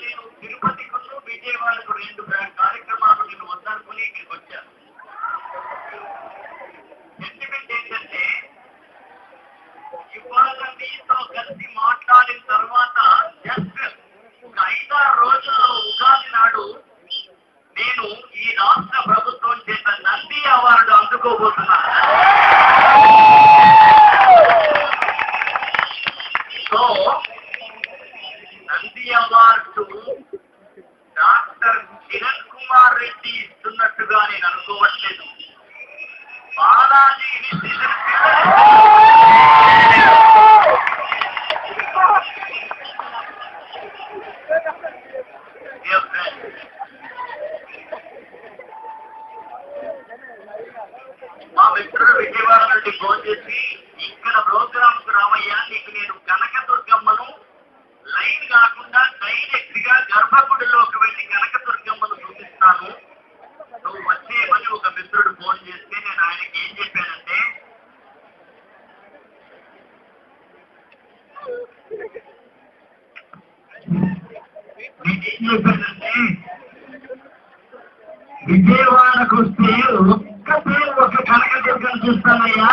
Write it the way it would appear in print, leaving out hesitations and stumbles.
నేను తిరుపతికు విజయవాడకు 2 కార్యక్రమాలు నేను వద్దనుకుని ఇక్కడికి వచ్చాను. సెంటిమెంట్ ఏంటంటే ఇవాళ మీతో కలిసి మాట్లాడిన తర్వాత జస్ట్ ఒక 5-6 రోజుల్లో ఉగాది నాడు నేను ఈ రాష్ట్ర ప్రభుత్వం చేత నంది అవార్డు అందుకోబోతున్నాను. So Nandi award doctor Kiran Kumar Reddy ఇస్తున్నట్టుగా నేను అనుకోవట్లేదు. బాలాజీని మా మిత్రుడు విజయవాడ నుండి ఫోన్ చేసి ఇక్కడ ప్రోగ్రామ్కు రామయ్యా, నీకు నేను కనకదుర్గమ్మను లైన్ కాకుండా డైరెక్ట్ గా గర్భగుడిలోకి వెళ్ళి కనకదుర్గమ్మను చూపిస్తాను, నువ్వు వచ్చేయమని ఒక మిత్రుడు ఫోన్ చేస్తే నేను ఆయనకి ఏం చెప్పానంటే, నేనేం చెప్పానంటే విజయవాడకు వస్తే ఒక్క కనకదుర్గం చూస్తానయ్యా,